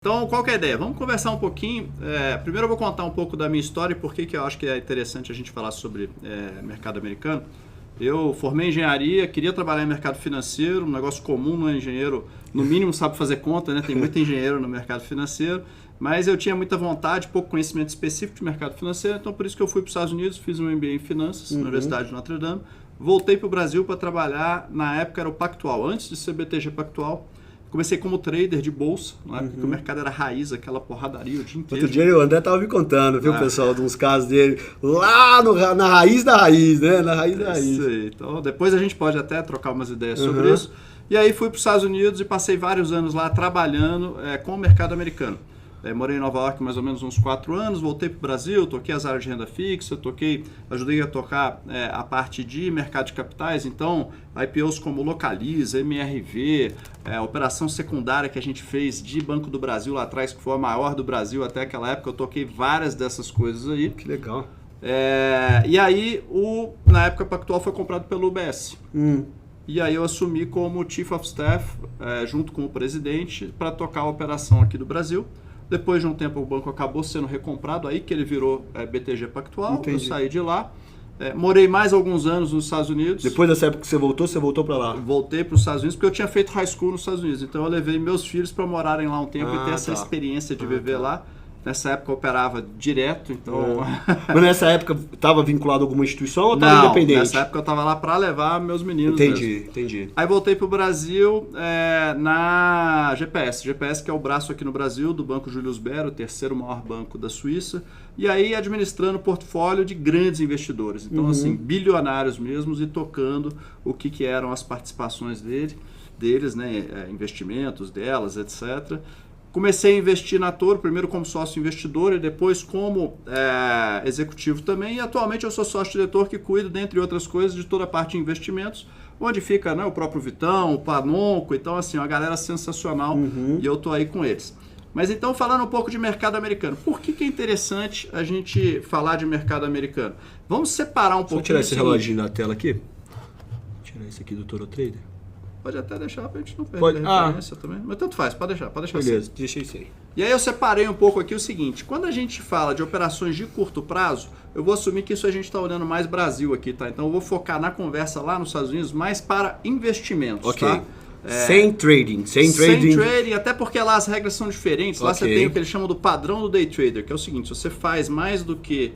Então, qual que é a ideia? Vamos conversar um pouquinho. Primeiro eu vou contar um pouco da minha história e por que eu acho que é interessante a gente falar sobre mercado americano. Eu formei em engenharia, queria trabalhar em mercado financeiro, um negócio comum, não é engenheiro, no mínimo sabe fazer conta, né? Tem muito engenheiro no mercado financeiro, mas eu tinha muita vontade, pouco conhecimento específico de mercado financeiro, então por isso que eu fui para os Estados Unidos, fiz um MBA em Finanças na Universidade de Notre Dame, voltei para o Brasil para trabalhar, na época era o Pactual, antes de ser BTG Pactual. Comecei como trader de bolsa, na época que o mercado era raiz, aquela porradaria o dia inteiro. Outro dia o André estava me contando, viu, pessoal, de uns casos dele lá na raiz da raiz, né? Na raiz da raiz. Isso aí. Então, depois a gente pode até trocar umas ideias sobre isso. E aí fui para os Estados Unidos e passei vários anos lá trabalhando com o mercado americano. Morei em Nova York mais ou menos uns 4 anos, voltei para o Brasil, toquei as áreas de renda fixa, ajudei a tocar a parte de mercado de capitais, então IPOs como Localiza, MRV, operação secundária que a gente fez de Banco do Brasil lá atrás, que foi a maior do Brasil até aquela época, eu toquei várias dessas coisas aí. Que legal. E aí, na época, o Pactual foi comprado pelo UBS. E aí eu assumi como Chief of Staff, junto com o presidente, para tocar a operação aqui do Brasil. Depois de um tempo o banco acabou sendo recomprado, aí que ele virou BTG Pactual. Entendi. Eu saí de lá. Morei mais alguns anos nos Estados Unidos. Depois dessa época que você voltou para lá? Voltei para os Estados Unidos porque eu tinha feito high school nos Estados Unidos. Então eu levei meus filhos para morarem lá um tempo e ter essa experiência de viver lá. Nessa época eu operava direto, então... Mas nessa época estava vinculado a alguma instituição ou estava independente? Nessa época eu estava lá para levar meus meninos Entendi. Aí voltei para o Brasil na GPS. GPS que é o braço aqui no Brasil do Banco Julius Baer, o terceiro maior banco da Suíça. E aí administrando portfólio de grandes investidores. Então, assim, bilionários mesmos e tocando o que eram as participações deles, né, investimentos delas, etc. Comecei a investir na Toro, primeiro como sócio investidor e depois como executivo também. E atualmente eu sou sócio-diretor que cuido, dentre outras coisas, de toda a parte de investimentos, onde fica, né, o próprio Vitão, o Panonco. Então, assim, uma galera sensacional e eu tô aí com eles. Mas então, falando um pouco de mercado americano, por que é interessante a gente falar de mercado americano? Vamos separar um pouquinho. Vou tirar esse reloginho da tela aqui. Vou tirar esse aqui do Toro Trader. Pode até deixar pra gente não perder a referência também. Mas tanto faz, pode deixar Beleza, assim. deixa isso aí. E aí eu separei um pouco aqui o seguinte, quando a gente fala de operações de curto prazo, eu vou assumir que isso a gente está olhando mais Brasil aqui, tá? Então eu vou focar na conversa lá nos Estados Unidos mais para investimentos, tá? Sem trading, até porque lá as regras são diferentes. Lá você tem o que eles chamam do padrão do day trader, que é o seguinte, se você faz mais do que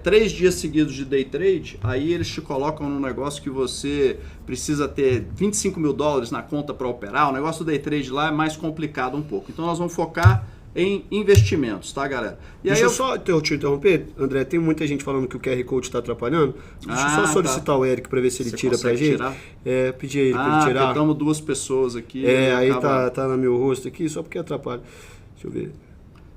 3 dias seguidos de day trade, aí eles te colocam num negócio que você precisa ter $25 mil na conta para operar. O negócio do day trade lá é mais complicado um pouco. Então nós vamos focar em investimentos, tá, galera? E Deixa eu só te interromper, André, tem muita gente falando que o QR Code está atrapalhando. Deixa eu só solicitar o Eric para ver se ele tira pra gente. Pedir ele para ele tirar. Estamos 2 pessoas aqui. Aí tá no meu rosto aqui, só porque atrapalha. Deixa eu ver.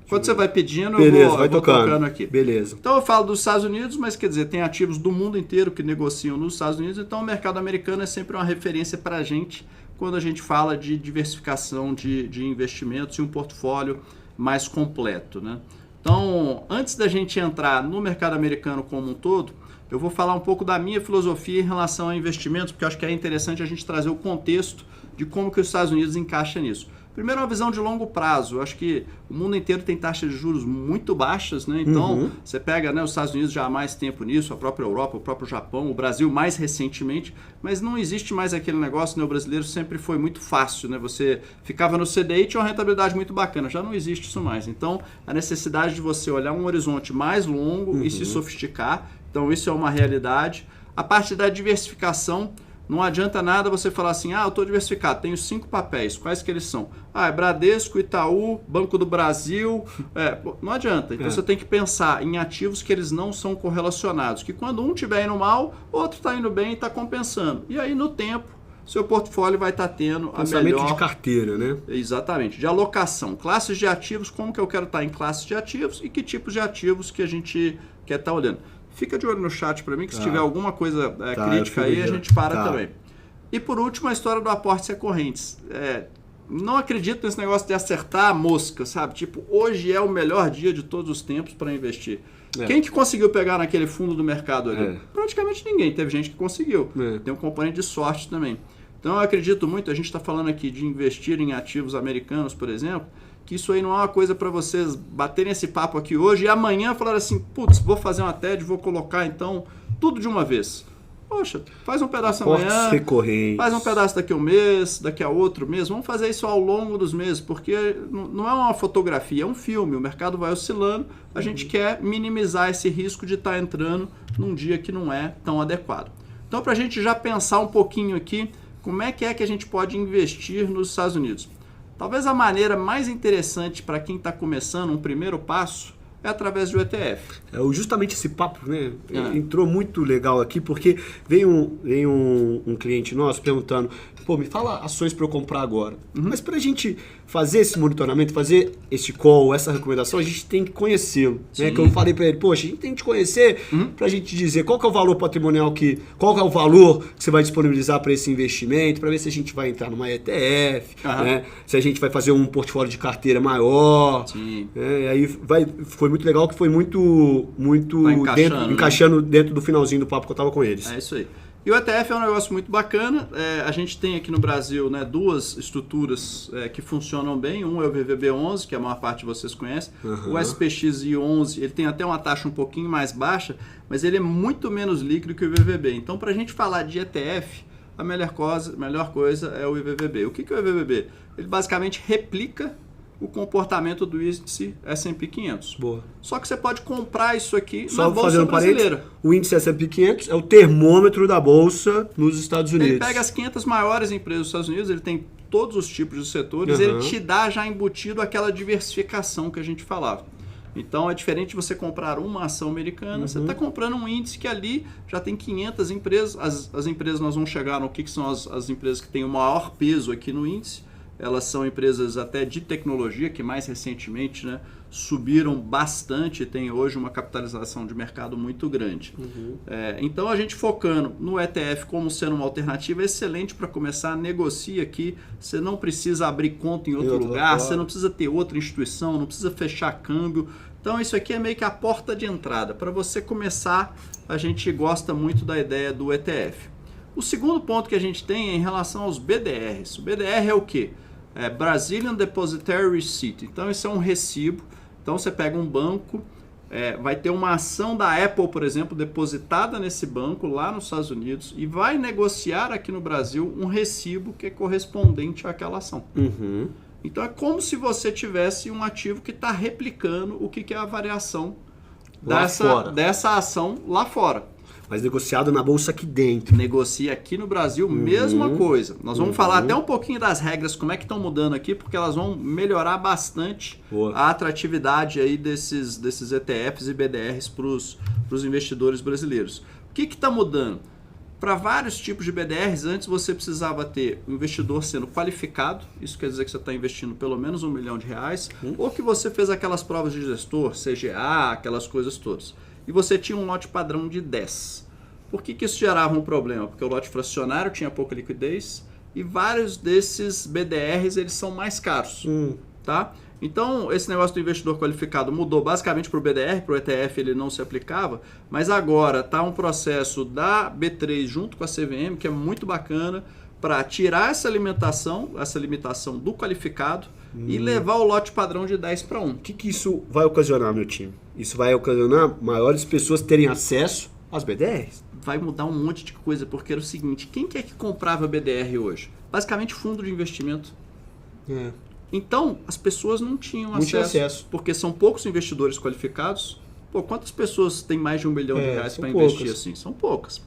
Quando você vai pedindo, beleza, eu vou tocando aqui. Beleza. Então eu falo dos Estados Unidos, mas quer dizer, tem ativos do mundo inteiro que negociam nos Estados Unidos, então o mercado americano é sempre uma referência para a gente quando a gente fala de diversificação de investimentos e um portfólio mais completo, né? Então, antes da gente entrar no mercado americano como um todo, eu vou falar um pouco da minha filosofia em relação a investimentos, porque eu acho que é interessante a gente trazer o contexto de como que os Estados Unidos encaixa nisso. Primeiro, uma visão de longo prazo. Eu acho que o mundo inteiro tem taxas de juros muito baixas, né? Então, você pega, né, os Estados Unidos já há mais tempo nisso, a própria Europa, o próprio Japão, o Brasil mais recentemente, mas não existe mais aquele negócio, né? O brasileiro sempre foi muito fácil, né? Você ficava no CDI e tinha uma rentabilidade muito bacana. Já não existe isso mais. Então, a necessidade de você olhar um horizonte mais longo e se sofisticar. Então, isso é uma realidade. A parte da diversificação. Não adianta nada você falar assim, eu estou diversificado, tenho 5 papéis, quais que eles são? É Bradesco, Itaú, Banco do Brasil, não adianta. Então você tem que pensar em ativos que eles não são correlacionados, que quando um estiver indo mal, o outro está indo bem e está compensando. E aí no tempo, seu portfólio vai estar tendo a melhor... Pensamento de carteira, né? Exatamente, de alocação. Classes de ativos, como que eu quero estar em classes de ativos e que tipos de ativos que a gente quer estar olhando. Fica de olho no chat para mim, que se tiver alguma coisa crítica aí, a gente para também. E por último, a história do aportes recorrentes. Não acredito nesse negócio de acertar a mosca, sabe? Tipo, hoje é o melhor dia de todos os tempos para investir. Quem que conseguiu pegar naquele fundo do mercado ali? Praticamente ninguém. Teve gente que conseguiu. Tem um componente de sorte também. Então eu acredito muito, a gente está falando aqui de investir em ativos americanos, por exemplo, que isso aí não é uma coisa para vocês baterem esse papo aqui hoje e amanhã falar assim, putz, vou fazer uma TED, vou colocar então tudo de uma vez. Poxa, faz um pedaço amanhã, faz um pedaço daqui a um mês, daqui a outro mês. Vamos fazer isso ao longo dos meses, porque não é uma fotografia, é um filme. O mercado vai oscilando, a gente quer minimizar esse risco de estar entrando num dia que não é tão adequado. Então, para a gente já pensar um pouquinho aqui, como é que a gente pode investir nos Estados Unidos? Talvez a maneira mais interessante para quem está começando, um primeiro passo, é através do ETF. Justamente esse papo, né? Entrou muito legal aqui, porque veio um cliente nosso perguntando, pô, me fala ações para eu comprar agora. Mas para a gente fazer esse monitoramento, fazer esse call, essa recomendação, a gente tem que conhecê-lo. Né? Que eu falei para ele, poxa, a gente tem que te conhecer para a gente dizer qual que é o valor patrimonial, qual que é o valor que você vai disponibilizar para esse investimento, para ver se a gente vai entrar numa ETF, né? Se a gente vai fazer um portfólio de carteira maior. Né? E aí foi muito legal, que foi muito encaixando dentro do finalzinho do papo que eu estava com eles. É isso aí. E o ETF é um negócio muito bacana. A gente tem aqui no Brasil, né, duas estruturas que funcionam bem. Um é o VVB11, que a maior parte de vocês conhece. O SPXI11, ele tem até uma taxa um pouquinho mais baixa, mas ele é muito menos líquido que o IVVB. Então, para a gente falar de ETF, a melhor coisa é o IVVB. O que é o IVVB? Ele basicamente replica o comportamento do índice S&P 500. Boa. Só que você pode comprar isso aqui só na Bolsa Brasileira. O índice S&P 500 é o termômetro da Bolsa nos Estados Unidos. Ele pega as 500 maiores empresas dos Estados Unidos, ele tem todos os tipos de setores, ele te dá já embutido aquela diversificação que a gente falava. Então é diferente de você comprar uma ação americana, você está comprando um índice que ali já tem 500 empresas. As empresas, nós vamos chegar no que são as empresas que têm o maior peso aqui no índice. Elas são empresas até de tecnologia, que mais recentemente, né, subiram bastante e tem hoje uma capitalização de mercado muito grande. Então a gente focando no ETF como sendo uma alternativa excelente para começar a negociar aqui. Você não precisa abrir conta em outro lugar, você não precisa ter outra instituição, não precisa fechar câmbio. Então isso aqui é meio que a porta de entrada. Para você começar, a gente gosta muito da ideia do ETF. O segundo ponto que a gente tem é em relação aos BDRs. O BDR é o quê? Brazilian Depositary Receipt. Então isso é um recibo. Então você pega um banco, vai ter uma ação da Apple, por exemplo, depositada nesse banco lá nos Estados Unidos e vai negociar aqui no Brasil um recibo que é correspondente àquela ação. Então é como se você tivesse um ativo que está replicando o que é a variação dessa ação lá fora. Mas negociado na bolsa aqui dentro. Negocia aqui no Brasil, mesma coisa. Nós vamos falar até um pouquinho das regras, como é que estão mudando aqui, porque elas vão melhorar bastante a atratividade aí desses ETFs e BDRs para os investidores brasileiros. O que está mudando? Para vários tipos de BDRs, antes você precisava ter um investidor sendo qualificado, isso quer dizer que você está investindo pelo menos R$1 milhão, ou que você fez aquelas provas de gestor, CGA, aquelas coisas todas. E você tinha um lote padrão de 10. Por que isso gerava um problema? Porque o lote fracionário tinha pouca liquidez e vários desses BDRs eles são mais caros. Tá? Então, esse negócio do investidor qualificado mudou basicamente para o BDR, para o ETF ele não se aplicava, mas agora está um processo da B3 junto com a CVM, que é muito bacana, para tirar essa limitação do qualificado e levar o lote padrão de 10 para 1. O que isso vai ocasionar, meu time? Isso vai ocasionar maiores pessoas terem acesso às BDRs? Vai mudar um monte de coisa, porque era o seguinte, quem que é que comprava BDR hoje? Basicamente fundo de investimento. Então, as pessoas não tinham acesso, porque são poucos investidores qualificados. Pô, quantas pessoas têm mais de R$1 milhão para investir assim? São poucas.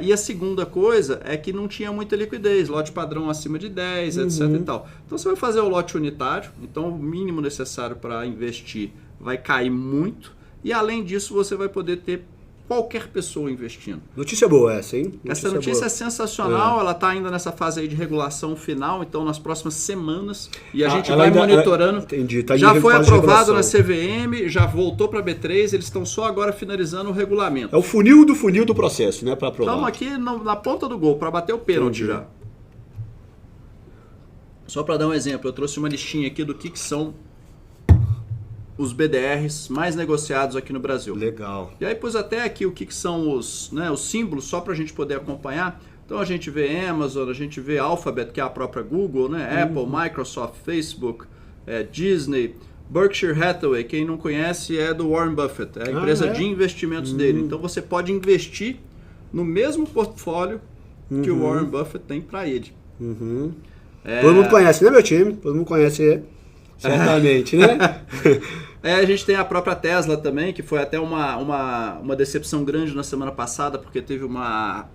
E a segunda coisa é que não tinha muita liquidez, lote padrão acima de 10, etc. e tal. Então você vai fazer o lote unitário, então o mínimo necessário para investir vai cair muito e além disso você vai poder ter qualquer pessoa investindo. Notícia boa essa, hein? Essa notícia é sensacional, ela está ainda nessa fase aí de regulação final, então nas próximas semanas, e a gente vai monitorando. Entendi, já foi aprovado na CVM, já voltou para a B3, eles estão só agora finalizando o regulamento. É o funil do processo, né, para aprovar. Estamos aqui na ponta do gol, para bater o pênalti já. Só para dar um exemplo, eu trouxe uma listinha aqui do que são os BDRs mais negociados aqui no Brasil. Legal. E aí pus até aqui o que são os símbolos, só para a gente poder acompanhar. Então a gente vê Amazon, a gente vê Alphabet, que é a própria Google, né? Apple, Microsoft, Facebook, Disney, Berkshire Hathaway, quem não conhece é do Warren Buffett, é a empresa de investimentos dele. Então você pode investir no mesmo portfólio que o Warren Buffett tem para ele. Todo mundo conhece, né, meu time? Todo mundo conhece, certamente, né? A gente tem a própria Tesla também, que foi até uma decepção grande na semana passada, porque teve uma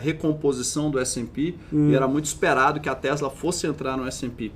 recomposição do S&P e era muito esperado que a Tesla fosse entrar no S&P.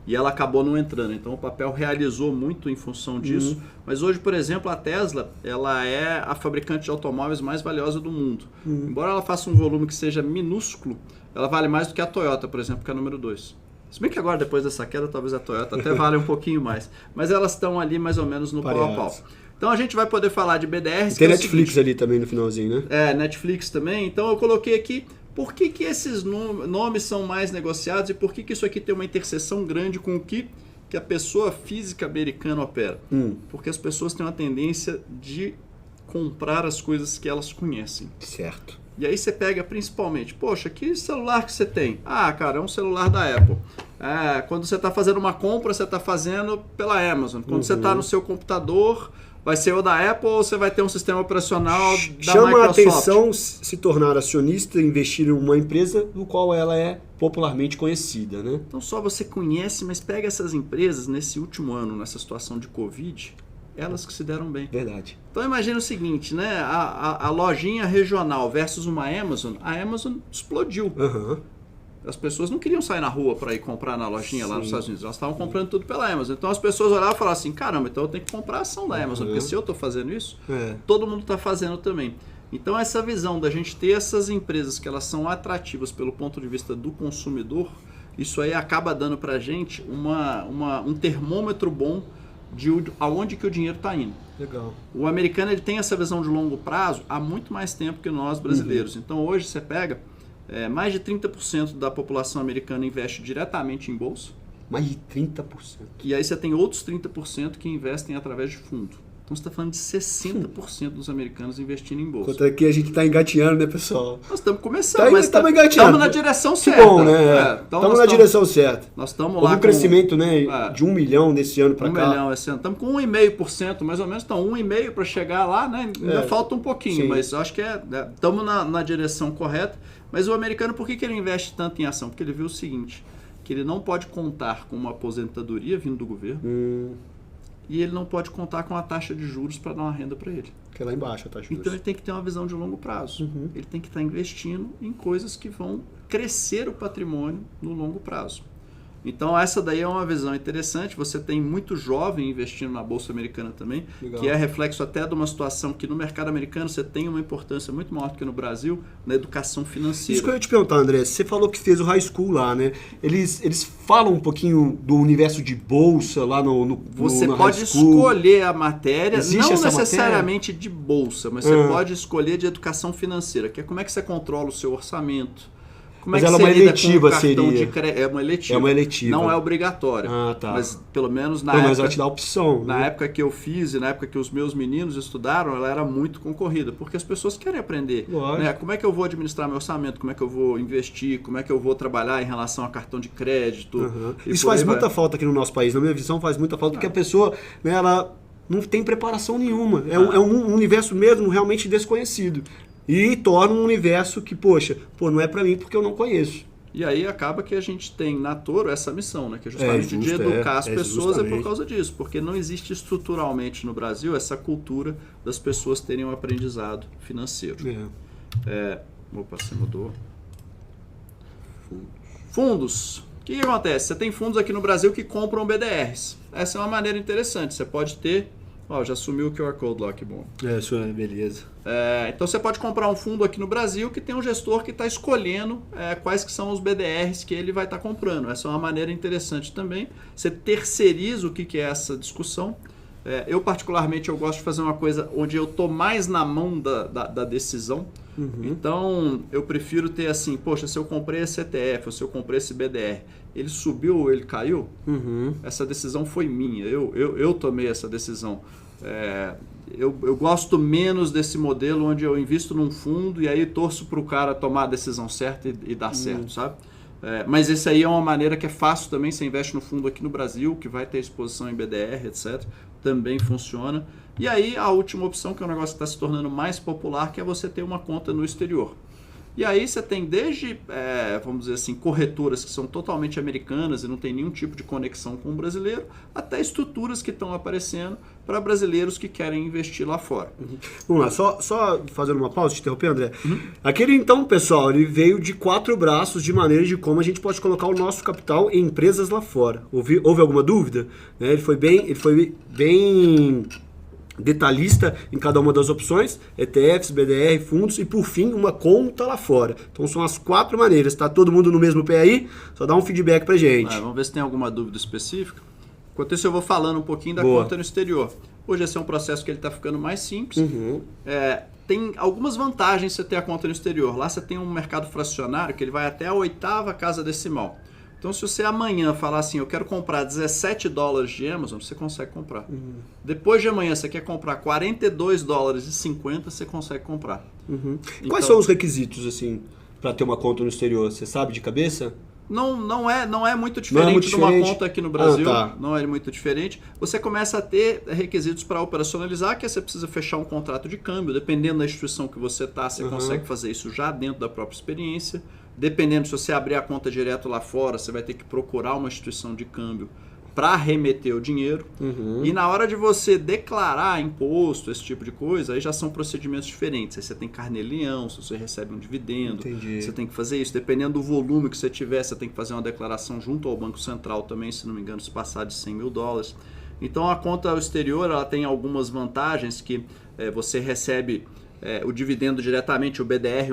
E ela acabou não entrando, então o papel realizou muito em função disso. Mas hoje, por exemplo, a Tesla ela é a fabricante de automóveis mais valiosa do mundo. Embora ela faça um volume que seja minúsculo, ela vale mais do que a Toyota, por exemplo, que é a número 2. Se bem que agora, depois dessa queda, talvez a Toyota até vale um pouquinho mais. Mas elas estão ali mais ou menos no pau a pau. Então a gente vai poder falar de BDRs. Tem Netflix ali também no finalzinho, né? Netflix também. Então eu coloquei aqui por que esses nomes são mais negociados e por que isso aqui tem uma interseção grande com o que a pessoa física americana opera. Porque as pessoas têm uma tendência de comprar as coisas que elas conhecem. Certo. E aí você pega principalmente, poxa, que celular que você tem? Ah, cara, é um celular da Apple. Quando você está fazendo uma compra, você está fazendo pela Amazon. Quando você está no seu computador, vai ser o da Apple ou você vai ter um sistema operacional da Microsoft. Chama a atenção se tornar acionista e investir em uma empresa do qual ela é popularmente conhecida, né? Então só você conhece, mas pega essas empresas nesse último ano, nessa situação de Covid, elas que se deram bem. Verdade. Então imagina o seguinte, né? A lojinha regional versus uma Amazon, a Amazon explodiu. As pessoas não queriam sair na rua para ir comprar na lojinha lá nos Estados Unidos, elas estavam comprando tudo pela Amazon. Então as pessoas olhavam e falavam assim, caramba, então eu tenho que comprar a ação da Amazon, porque se eu estou fazendo isso, todo mundo está fazendo também. Então essa visão da gente ter essas empresas que elas são atrativas pelo ponto de vista do consumidor, isso aí acaba dando para a gente um termômetro bom de aonde que o dinheiro está indo. Legal. O americano ele tem essa visão de longo prazo há muito mais tempo que nós brasileiros. Então hoje você pega mais de 30% da população americana investe diretamente em bolsa. Mais de 30%. E aí você tem outros 30% que investem através de fundo. Então você está falando de 60% dos americanos investindo em bolsa. Enquanto aqui a gente está engateando, né, pessoal? Nós estamos começando, mas estamos na direção certa. Que bom, né? Estamos na direção certa. Nós estamos lá com um crescimento, né, de 1 milhão desse ano para cá. 1 milhão esse ano. Estamos com 1,5%, mais ou menos. Então 1,5% para chegar lá, né? Ainda falta um pouquinho, mas eu acho que estamos na direção correta. Mas o americano, por que ele investe tanto em ação? Porque ele viu o seguinte, que ele não pode contar com uma aposentadoria vindo do governo. E ele não pode contar com a taxa de juros para dar uma renda para ele. Que é lá embaixo a taxa de juros. Então ele tem que ter uma visão de longo prazo. Ele tem que estar investindo em coisas que vão crescer o patrimônio no longo prazo. Então essa daí é uma visão interessante. Você tem muito jovem investindo na Bolsa Americana também, legal, que é reflexo até de uma situação que no mercado americano você tem uma importância muito maior do que no Brasil, na educação financeira. Isso que eu ia te perguntar, André. Você falou que fez o high school lá, né? Eles falam um pouquinho do universo de bolsa lá no Você no pode escolher a matéria, existe não essa necessariamente de bolsa, mas você pode escolher de educação financeira, que é como é que você controla o seu orçamento. Como mas é que ela é uma eletiva, seria? É uma eletiva. É uma eletiva. Não é obrigatória. Ah, tá. Mas pelo menos na época... Mas ela te dá opção. Na época que eu fiz e na época que os meus meninos estudaram, ela era muito concorrida, porque as pessoas querem aprender. Né? Como é que eu vou administrar meu orçamento, como é que eu vou investir, como é que eu vou trabalhar em relação a cartão de crédito. Isso faz muita falta aqui no nosso país. Na minha visão, faz muita falta, porque a pessoa, né, ela não tem preparação nenhuma. É um universo mesmo realmente desconhecido. E torna um universo que, não é pra mim porque eu não conheço. E aí acaba que a gente tem na Toro essa missão, né? Que é justamente de educar as pessoas por causa disso. Porque não existe estruturalmente no Brasil essa cultura das pessoas terem um aprendizado financeiro. Opa, você mudou. Fundos. O que acontece? Você tem fundos aqui no Brasil que compram BDRs. Essa é uma maneira interessante. Você pode ter... já sumiu o QR Code lá, que bom. Isso é beleza. Então você pode comprar um fundo aqui no Brasil que tem um gestor que está escolhendo quais que são os BDRs que ele vai estar comprando. Essa é uma maneira interessante também. Você terceiriza o que é essa discussão. Eu particularmente eu gosto de fazer uma coisa onde eu estou mais na mão da decisão. Então eu prefiro ter assim, se eu comprei esse ETF ou se eu comprei esse BDR, ele subiu ou ele caiu, essa decisão foi minha, eu tomei essa decisão. Eu gosto menos desse modelo onde eu invisto num fundo e aí torço para o cara tomar a decisão certa e dar certo, sabe? Mas esse aí é uma maneira que é fácil também, você investe no fundo aqui no Brasil, que vai ter exposição em BDR, etc. Também funciona. E aí a última opção, que é um negócio que está se tornando mais popular, que é você ter uma conta no exterior. E aí você tem desde, vamos dizer assim, corretoras que são totalmente americanas e não tem nenhum tipo de conexão com o brasileiro, até estruturas que estão aparecendo para brasileiros que querem investir lá fora. Vamos lá, só fazendo uma pausa, te interromper, André. Aquele então, pessoal, ele veio de 4 braços de maneira de como a gente pode colocar o nosso capital em empresas lá fora. Houve alguma dúvida? Ele foi bem detalhista em cada uma das opções, ETFs, BDR, fundos e, por fim, uma conta lá fora. Então, são as 4 maneiras. Está todo mundo no mesmo pé aí? Só dá um feedback pra gente. Vamos ver se tem alguma dúvida específica. Enquanto isso, eu vou falando um pouquinho da conta no exterior. Hoje, esse é um processo que ele está ficando mais simples. Tem algumas vantagens você ter a conta no exterior. Lá você tem um mercado fracionário que ele vai até a 8ª casa decimal. Então, se você amanhã falar assim, eu quero comprar $17 de Amazon, você consegue comprar. Depois de amanhã, você quer comprar $42,50, você consegue comprar. Então, quais são os requisitos, assim, para ter uma conta no exterior? Você sabe de cabeça? Não é muito diferente de uma conta aqui no Brasil. Não é muito diferente. Você começa a ter requisitos para operacionalizar, que é você precisa fechar um contrato de câmbio. Dependendo da instituição que você está, você consegue fazer isso já dentro da própria experiência. Dependendo, se você abrir a conta direto lá fora, você vai ter que procurar uma instituição de câmbio para remeter o dinheiro. E na hora de você declarar imposto, esse tipo de coisa, aí já são procedimentos diferentes. Aí você tem carnê-leão, se você recebe um dividendo, você tem que fazer isso. Dependendo do volume que você tiver, você tem que fazer uma declaração junto ao Banco Central também, se não me engano, se passar de $100 mil. Então a conta ao exterior ela tem algumas vantagens que você recebe o dividendo diretamente, o BDR,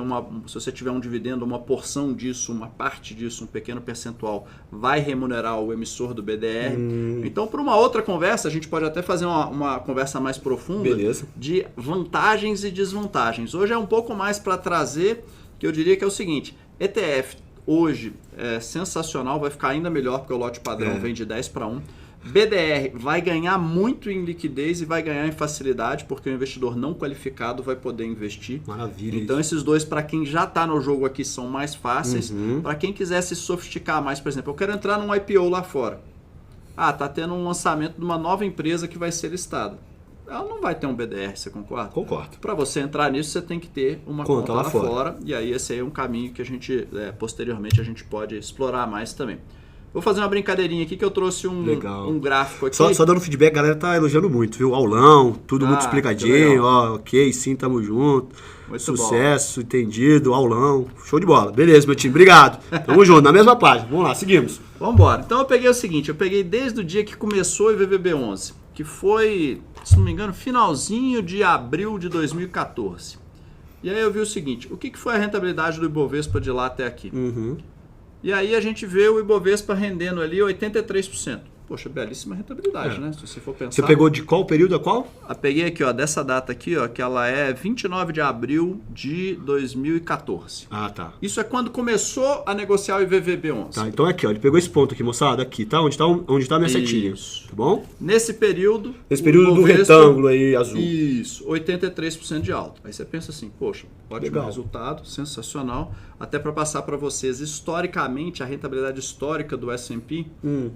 se você tiver um dividendo, uma porção disso, uma parte disso, um pequeno percentual, vai remunerar o emissor do BDR. Então, para uma outra conversa, a gente pode até fazer uma conversa mais profunda de vantagens e desvantagens. Hoje é um pouco mais para trazer, que eu diria que é o seguinte, ETF hoje é sensacional, vai ficar ainda melhor, porque o lote padrão vem de 10-1. BDR vai ganhar muito em liquidez e vai ganhar em facilidade, porque o investidor não qualificado vai poder investir. Maravilha. Então esses dois, para quem já está no jogo aqui, são mais fáceis. Para quem quiser se sofisticar mais, por exemplo, eu quero entrar num IPO lá fora. Tá tendo um lançamento de uma nova empresa que vai ser listada. Ela não vai ter um BDR, você concorda? Concordo. Para você entrar nisso, você tem que ter uma conta lá fora. E aí esse aí é um caminho que a gente, posteriormente, a gente pode explorar mais também. Vou fazer uma brincadeirinha aqui que eu trouxe um gráfico aqui. Só dando feedback, a galera tá elogiando muito, viu? Aulão, tudo muito explicadinho, ok, sim, tamo junto. Muito sucesso, bom. Entendido, aulão, show de bola. Beleza, meu time, obrigado. Tamo junto, na mesma página. Vamos lá, seguimos. Vamos embora. Então eu peguei o seguinte, eu peguei desde o dia que começou o IVVB11, que foi, se não me engano, finalzinho de abril de 2014. E aí eu vi o seguinte, o que foi a rentabilidade do Ibovespa de lá até aqui? E aí a gente vê o Ibovespa rendendo ali 83%. Poxa, belíssima rentabilidade, né? Se você for pensar. Você pegou de qual período a qual? Eu peguei aqui, dessa data aqui, que ela é 29 de abril de 2014. Tá. Isso é quando começou a negociar o IVVB11. Tá, então aqui, ele pegou esse ponto aqui, moçada, aqui, tá? Onde tá a minha setinha, tá bom? Nesse período do retângulo aí, azul. Isso, 83% de alta. Aí você pensa assim, poxa, ótimo resultado, sensacional. Até para passar para vocês, historicamente, a rentabilidade histórica do S&P,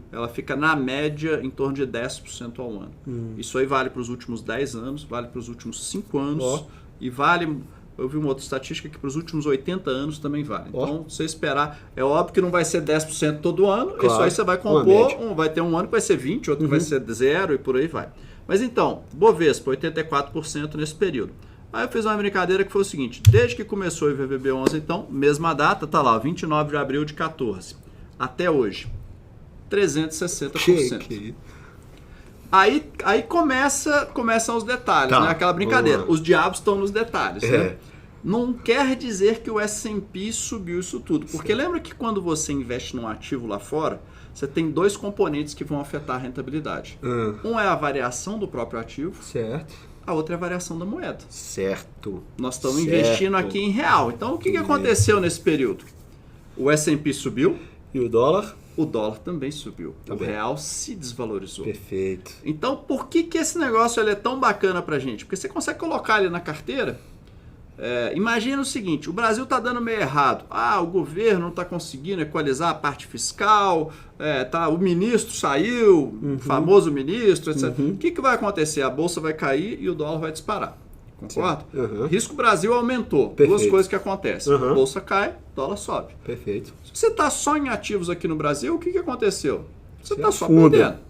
ela fica na média em torno de 10% ao ano. Isso aí vale para os últimos 10 anos, vale para os últimos 5 anos e vale, eu vi uma outra estatística que para os últimos 80 anos também vale. Então, você esperar, é óbvio que não vai ser 10% todo ano, isso aí você vai compor, vai ter um ano que vai ser 20, outro vai ser 0 e por aí vai. Mas então, Bovespa, 84% nesse período. Aí eu fiz uma brincadeira que foi o seguinte, desde que começou o IVVB11, então, mesma data, tá lá, 29 de abril de 14, até hoje, 360%. Aí começam os detalhes, né? Aquela brincadeira, os diabos estão nos detalhes, né? Não quer dizer que o S&P subiu isso tudo, porque lembra que quando você investe num ativo lá fora, você tem 2 componentes que vão afetar a rentabilidade. Um é a variação do próprio ativo. Certo. A outra é a variação da moeda. Certo. Nós estamos investindo aqui em real. Então, o que aconteceu nesse período? O S&P subiu. E o dólar? O dólar também subiu. O real se desvalorizou. Perfeito. Então, por que esse negócio ele é tão bacana pra gente? Porque você consegue colocar ele na carteira Imagina o seguinte, o Brasil está dando meio errado. O governo não está conseguindo equalizar a parte fiscal, o ministro saiu, o famoso ministro, etc. O que vai acontecer? A bolsa vai cair e o dólar vai disparar. Concorda? Risco Brasil aumentou. Perfeito. Duas coisas que acontecem. A bolsa cai, dólar sobe. Perfeito. Se você está só em ativos aqui no Brasil, o que aconteceu? Você está só afunda. perdendo.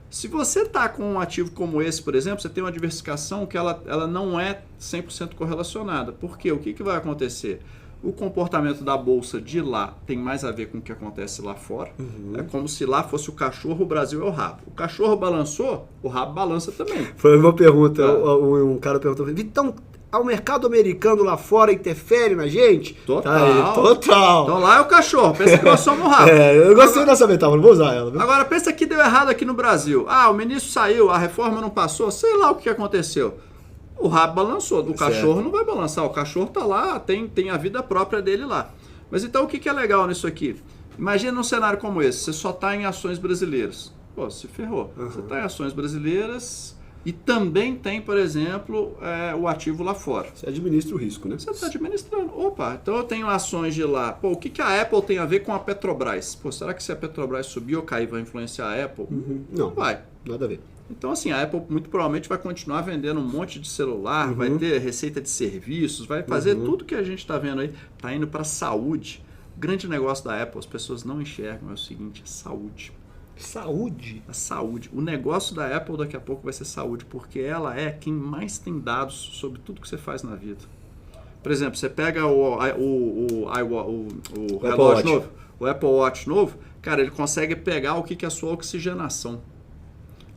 Se você está com um ativo como esse, por exemplo, você tem uma diversificação que ela não é 100% correlacionada. Por quê? O que vai acontecer? O comportamento da bolsa de lá tem mais a ver com o que acontece lá fora. É como se lá fosse o cachorro, o Brasil é o rabo. O cachorro balançou, o rabo balança também. Foi uma pergunta, um cara perguntou, Vitão, o mercado americano lá fora interfere na gente? Total. Total. Então lá é o cachorro, pensa que nós somos o rabo. Eu gostei dessa metáfora, vou usar ela. Viu? Agora pensa que deu errado aqui no Brasil. O ministro saiu, a reforma não passou, sei lá o que aconteceu. O rabo balançou, o cachorro não vai balançar, o cachorro tá lá, tem a vida própria dele lá. Mas então o que é legal nisso aqui? Imagina um cenário como esse, você só está em ações brasileiras. Pô, se ferrou. Você está em ações brasileiras e também tem, por exemplo, o ativo lá fora. Você administra o risco, né? Você está administrando. Opa, então eu tenho ações de lá. Pô, o que a Apple tem a ver com a Petrobras? Pô, será que se a Petrobras subir ou cair vai influenciar a Apple? Não vai. Nada a ver. Então, assim, a Apple muito provavelmente vai continuar vendendo um monte de celular, vai ter receita de serviços, vai fazer tudo que a gente está vendo aí. Está indo para a saúde. O grande negócio da Apple, as pessoas não enxergam, é o seguinte, saúde. Saúde? A saúde. O negócio da Apple daqui a pouco vai ser saúde, porque ela é quem mais tem dados sobre tudo que você faz na vida. Por exemplo, você pega o relógio novo, o Apple Watch novo, cara, ele consegue pegar o que é a sua oxigenação.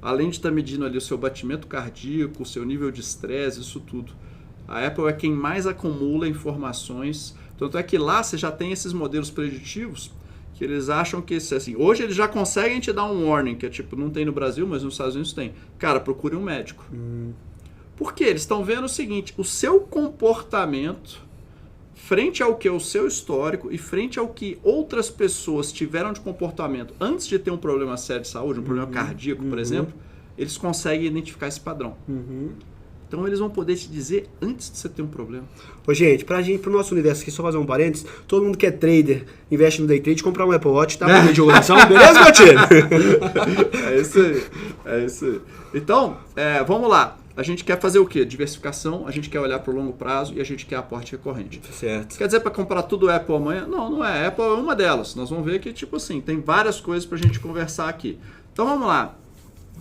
Além de estar medindo ali o seu batimento cardíaco, o seu nível de estresse, isso tudo. A Apple é quem mais acumula informações. Tanto é que lá você já tem esses modelos preditivos que eles acham que, assim, hoje eles já conseguem te dar um warning, que é tipo, não tem no Brasil, mas nos Estados Unidos tem. Cara, procure um médico. Por quê? Eles estão vendo o seguinte, o seu comportamento frente ao que é o seu histórico e frente ao que outras pessoas tiveram de comportamento antes de ter um problema sério de saúde, um problema cardíaco, por exemplo, eles conseguem identificar esse padrão. Então eles vão poder te dizer antes de você ter um problema. Ô, gente, pro nosso universo aqui, só fazer um parênteses, todo mundo que é trader, investe no day trade, comprar um Apple Watch, tá? Pra divulgação, beleza, meu time? É isso aí. Então, vamos lá. A gente quer fazer o quê? Diversificação, a gente quer olhar para o longo prazo e a gente quer aporte recorrente. Certo. Quer dizer para comprar tudo Apple amanhã? Não, não é. Apple é uma delas. Nós vamos ver que, tipo assim, tem várias coisas para a gente conversar aqui. Então vamos lá.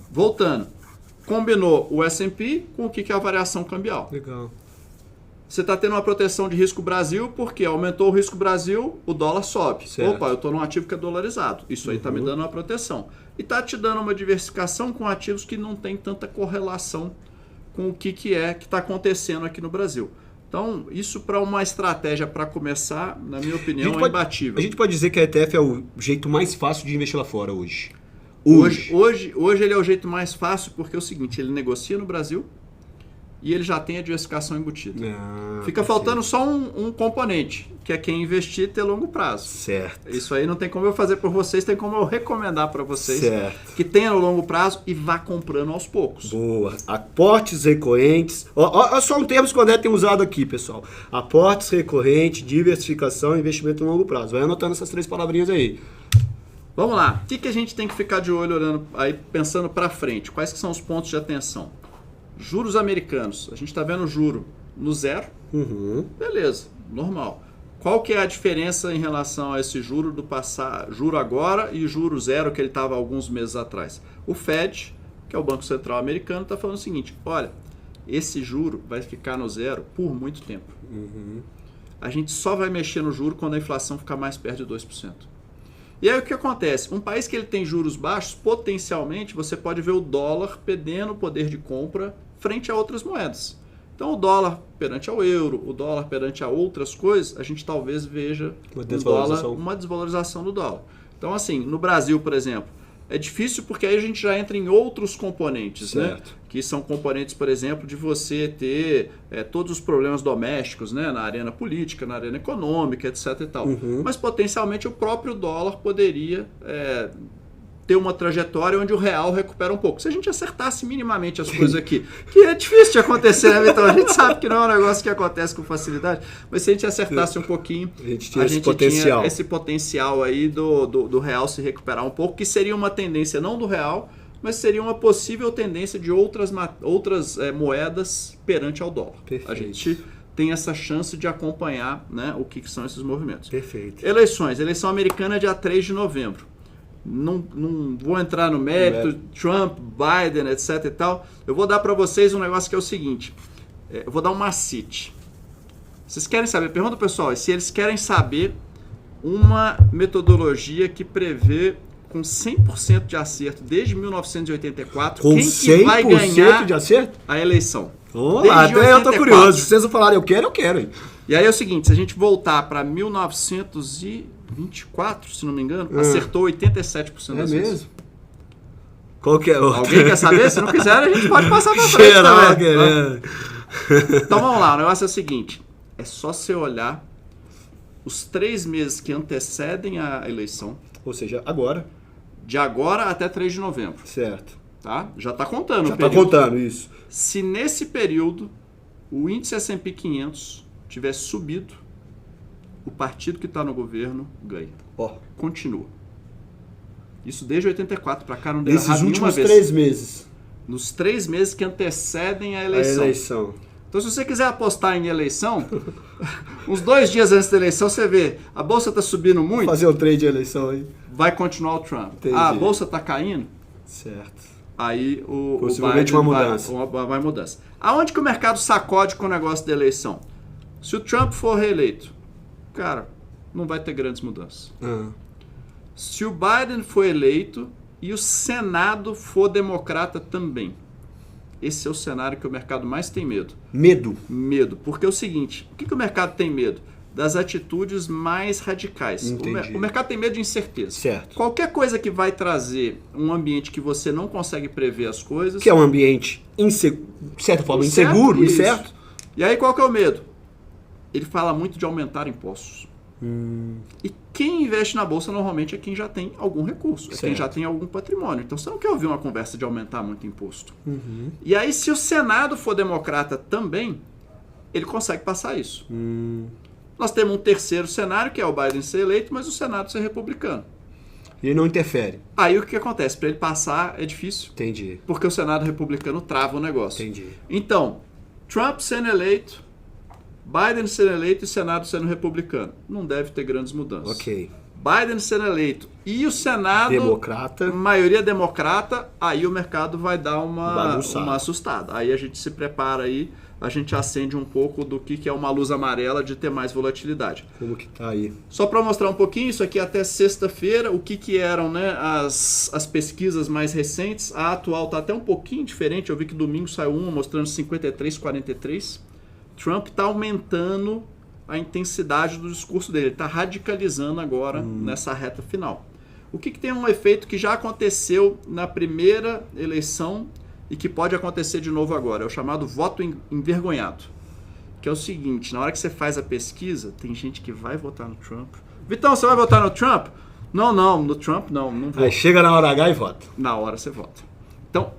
Voltando. Combinou o S&P com o que é a variação cambial. Legal. Você está tendo uma proteção de risco Brasil, porque aumentou o risco Brasil, o dólar sobe. Certo. Opa, eu estou num ativo que é dolarizado. Isso aí está me dando uma proteção. E está te dando uma diversificação com ativos que não tem tanta correlação com o que está acontecendo aqui no Brasil. Então, isso para uma estratégia para começar, na minha opinião, é imbatível. A gente pode dizer que a ETF é o jeito mais fácil de investir lá fora hoje. Hoje ele é o jeito mais fácil porque é o seguinte, ele negocia no Brasil e ele já tem a diversificação embutida. Fica faltando só um componente, que é quem investir e ter longo prazo. Certo. Isso aí não tem como eu fazer por vocês, tem como eu recomendar para vocês certo. Que tenha no longo prazo e vá comprando aos poucos. Boa. Aportes recorrentes. Olha só um termo que o André tem usado aqui, pessoal. Aportes recorrentes, diversificação e investimento no longo prazo. Vai anotando essas 3 palavrinhas aí. Vamos lá. O que a gente tem que ficar de olho olhando aí, pensando para frente? Quais que são os pontos de atenção? Juros americanos. A gente está vendo o juro no zero. Beleza, normal. Qual que é a diferença em relação a esse juro do passado, juro agora e juro zero que ele estava alguns meses atrás? O Fed, que é o Banco Central americano, está falando o seguinte, olha, esse juro vai ficar no zero por muito tempo. A gente só vai mexer no juro quando a inflação ficar mais perto de 2%. E aí o que acontece? Um país que ele tem juros baixos, potencialmente você pode ver o dólar perdendo o poder de compra frente a outras moedas. Então o dólar perante ao euro, o dólar perante a outras coisas, a gente talvez veja uma desvalorização do dólar. Então assim, no Brasil, por exemplo, é difícil porque aí a gente já entra em outros componentes, né? Que são componentes, por exemplo, de você ter todos os problemas domésticos, né? Na arena política, na arena econômica, etc. e tal. Mas potencialmente o próprio dólar poderia ter uma trajetória onde o real recupera um pouco. Se a gente acertasse minimamente as coisas aqui, que é difícil de acontecer, né, então a gente sabe que não é um negócio que acontece com facilidade, mas se a gente acertasse um pouquinho, a gente tinha esse potencial aí do real se recuperar um pouco, que seria uma tendência não do real, mas seria uma possível tendência de outras moedas perante ao dólar. Perfeito. A gente tem essa chance de acompanhar, né, o que são esses movimentos. Perfeito. Eleição americana dia 3 de novembro. Não vou entrar no mérito, Trump, Biden, etc e tal. Eu vou dar para vocês um negócio que é o seguinte. Eu vou dar um macete. Vocês querem saber? Pergunta pessoal, se eles querem saber uma metodologia que prevê com 100% de acerto desde 1984, com quem que vai ganhar de acerto? a eleição. Até eu tô curioso. Se vocês não falarem eu quero, hein? E aí é o seguinte, se a gente voltar para 1924, se não me engano, acertou 87% das vezes. Mesmo? Qual que é o outro? Alguém quer saber? Se não quiser, a gente pode passar para frente também. Então vamos lá, o negócio é o seguinte, é só você olhar os 3 meses que antecedem a eleição. Ou seja, agora. De agora até 3 de novembro. Certo. Tá? Já está contando. Já está contando, isso. Se nesse período o índice S&P 500 tivesse subido, o partido que está no governo ganha. Continua. Isso desde 84 para cá não deu errado nenhuma vez. Nesses últimos 3 meses. Nos 3 meses que antecedem a eleição. Então, se você quiser apostar em eleição, uns 2 dias antes da eleição, você vê, a bolsa está subindo muito. Fazer o trade de eleição aí. Vai continuar o Trump. Entendi. A bolsa está caindo. Certo. Aí possivelmente uma mudança. Vai mudança. Aonde que o mercado sacode com o negócio da eleição? Se o Trump for reeleito, cara, não vai ter grandes mudanças. Se o Biden for eleito e o Senado for democrata também. Esse é o cenário que o mercado mais tem medo. Medo? Medo. Porque é o seguinte, o que o mercado tem medo? Das atitudes mais radicais. O mercado tem medo de incerteza. Certo. Qualquer coisa que vai trazer um ambiente que você não consegue prever as coisas... Que é um ambiente, de certa forma, inseguro, incerto. E aí qual que é o medo? Ele fala muito de aumentar impostos. E quem investe na bolsa normalmente é quem já tem algum recurso, é quem já tem algum patrimônio. Então você não quer ouvir uma conversa de aumentar muito imposto. E aí se o Senado for democrata também, ele consegue passar isso. Nós temos um terceiro cenário, que é o Biden ser eleito, mas o Senado ser republicano. E ele não interfere. Aí o que acontece? Para ele passar é difícil. Entendi. Porque o Senado republicano trava o negócio. Entendi. Então, Trump sendo eleito, Biden sendo eleito e o Senado sendo republicano. Não deve ter grandes mudanças. Ok. Biden sendo eleito e o Senado... Democrata. Maioria democrata, aí o mercado vai dar uma assustada. Aí a gente se prepara aí, a gente acende um pouco do que é uma luz amarela de ter mais volatilidade. Como que tá aí? Só para mostrar um pouquinho, isso aqui até sexta-feira, o que eram, né, as pesquisas mais recentes. A atual está até um pouquinho diferente, eu vi que domingo saiu uma mostrando 53-43. Trump está aumentando a intensidade do discurso dele, ele está radicalizando agora nessa reta final. O que tem um efeito que já aconteceu na primeira eleição e que pode acontecer de novo agora, é o chamado voto envergonhado. Que é o seguinte, na hora que você faz a pesquisa, tem gente que vai votar no Trump. Vitão, você vai votar no Trump? Não, no Trump não vou. Aí chega na hora H e vota. Na hora você vota. Então,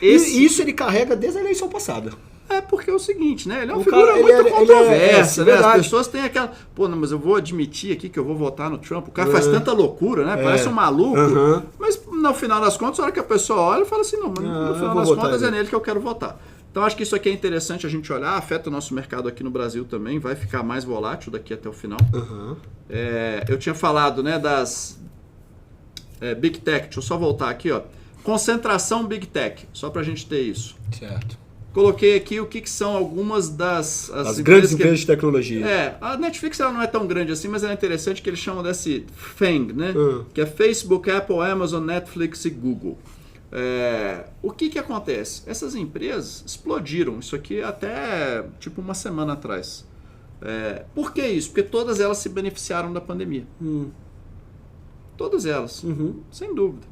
isso ele carrega desde a eleição passada. É porque é o seguinte, né? Ele é uma figura muito controversa, né? As pessoas têm aquela... Pô, não, mas eu vou admitir aqui que eu vou votar no Trump. O cara faz tanta loucura, né? Parece um maluco. Mas no final das contas, na hora que a pessoa olha, fala assim, não, mas no final das contas é nele que eu quero votar. Então acho que isso aqui é interessante a gente olhar, afeta o nosso mercado aqui no Brasil também, vai ficar mais volátil daqui até o final. Eu tinha falado, né, das Big Tech, deixa eu só voltar aqui, ó. Concentração Big Tech, só pra gente ter isso. Certo. Coloquei aqui o que são algumas das as grandes empresas de tecnologia. A Netflix ela não é tão grande assim, mas ela é interessante que eles chamam desse FANG, né? Que é Facebook, Apple, Amazon, Netflix e Google. O que acontece? Essas empresas explodiram. Isso aqui até tipo uma semana atrás. Por que isso? Porque todas elas se beneficiaram da pandemia. Todas elas, sem dúvida.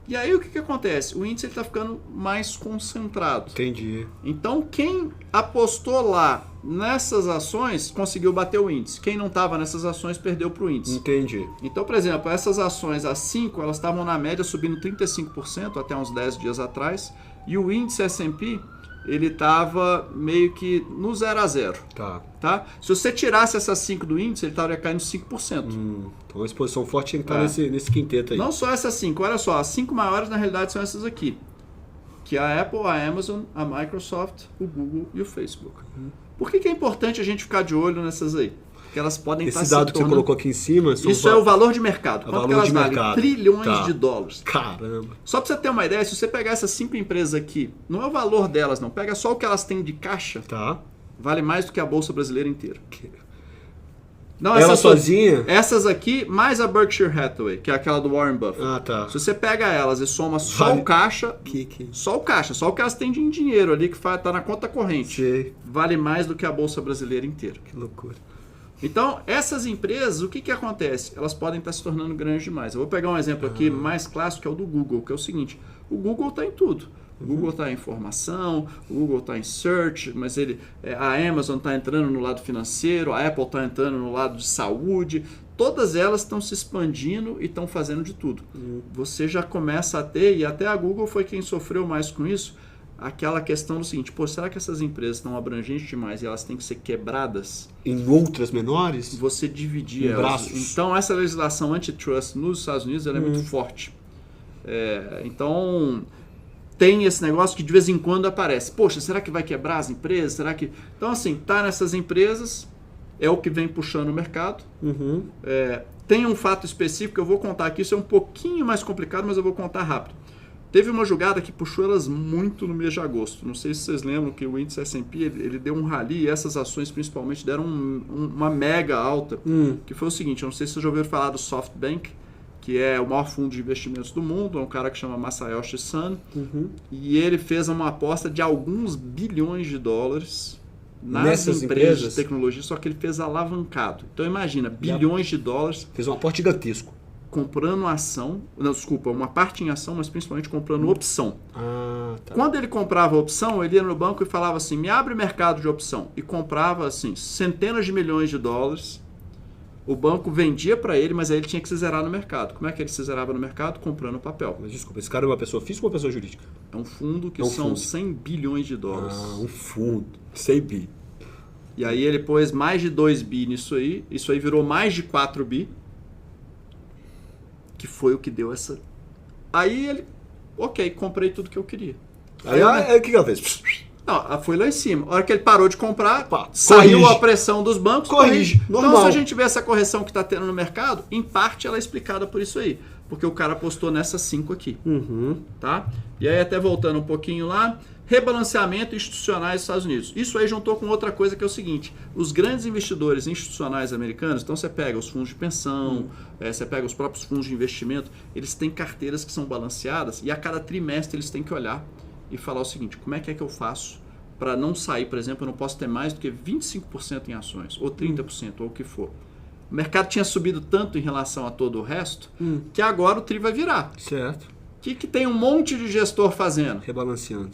E aí o que acontece? O índice está ficando mais concentrado. Entendi. Então quem apostou lá nessas ações conseguiu bater o índice. Quem não estava nessas ações perdeu para o índice. Entendi. Então, por exemplo, essas ações, as 5, elas estavam na média subindo 35% até uns 10 dias atrás. E o índice S&P, ele estava meio que no 0 a 0. Tá? Se você tirasse essas 5 do índice, ele estaria caindo 5%. Então a exposição forte tinha que estar nesse quinteto aí. Não só essas 5, olha só, as 5 maiores na realidade são essas aqui. Que é a Apple, a Amazon, a Microsoft, o Google e o Facebook. Por que é importante a gente ficar de olho nessas aí? Porque elas podem estar Esse dado que você colocou aqui em cima... Isso é o valor de mercado. Quanto que elas valem? Trilhões de dólares. Caramba. Só para você ter uma ideia, se você pegar essas 5 empresas aqui, não é o valor delas não, pega só o que elas têm de caixa, vale mais do que a Bolsa Brasileira inteira. Não, ela sozinha? Essas aqui, mais a Berkshire Hathaway, que é aquela do Warren Buffett. Se você pega elas e soma só o caixa, só o caixa, só o que elas têm de dinheiro ali, que está na conta corrente, vale mais do que a Bolsa Brasileira inteira. Que loucura. Então, essas empresas, o que acontece? Elas podem estar se tornando grandes demais. Eu vou pegar um exemplo aqui mais clássico, que é o do Google, que é o seguinte. O Google está em tudo. O Google está em informação, o Google está em search, mas a Amazon está entrando no lado financeiro, a Apple está entrando no lado de saúde. Todas elas estão se expandindo e estão fazendo de tudo. Você já começa a ter, e até a Google foi quem sofreu mais com isso, aquela questão do seguinte, será que essas empresas estão abrangentes demais e elas têm que ser quebradas? Em outras menores? Você dividir elas. Então, essa legislação antitrust nos Estados Unidos ela é muito forte. Então, tem esse negócio que de vez em quando aparece. Poxa, será que vai quebrar as empresas? Será que... Então, assim, tá nessas empresas, é o que vem puxando o mercado. Tem um fato específico que eu vou contar aqui, isso é um pouquinho mais complicado, mas eu vou contar rápido. Teve uma jogada que puxou elas muito no mês de agosto. Não sei se vocês lembram que o índice S&P ele deu um rally e essas ações principalmente deram uma mega alta. Que foi o seguinte, eu não sei se vocês já ouviram falar do SoftBank, que é o maior fundo de investimentos do mundo, é um cara que chama Masayoshi Son, e ele fez uma aposta de alguns bilhões de dólares nas empresas de tecnologia, só que ele fez alavancado. Então imagina, bilhões de dólares. Fez um aporte gigantesco. Comprando ação, não, desculpa, uma parte em ação, mas principalmente comprando opção. Quando ele comprava opção, ele ia no banco e falava assim, me abre mercado de opção. E comprava assim, centenas de milhões de dólares. O banco vendia para ele, mas aí ele tinha que se zerar no mercado. Como é que ele se zerava no mercado? Comprando papel. Mas desculpa, esse cara é uma pessoa física ou uma pessoa jurídica? É um fundo que são 100 bilhões de dólares. Um fundo, 100 bi. E aí ele pôs mais de 2 bi nisso aí. Isso aí virou mais de 4 bi. Que foi o que deu essa... Aí ele... Ok, comprei tudo que eu queria. Aí o que ela fez? Não, foi lá em cima. A hora que ele parou de comprar, saiu a pressão dos bancos, corrige. Normal. Então, se a gente vê essa correção que está tendo no mercado, em parte ela é explicada por isso aí. Porque o cara apostou nessas 5 aqui. Tá? E aí, até voltando um pouquinho lá, rebalanceamento institucionais dos Estados Unidos. Isso aí juntou com outra coisa que é o seguinte, os grandes investidores institucionais americanos, então você pega os fundos de pensão, você pega os próprios fundos de investimento, eles têm carteiras que são balanceadas e a cada trimestre eles têm que olhar e falar o seguinte, como é que eu faço para não sair, por exemplo, eu não posso ter mais do que 25% em ações, ou 30%, ou o que for. O mercado tinha subido tanto em relação a todo o resto, que agora o tri vai virar. Certo. O que tem um monte de gestor fazendo? Rebalanceando.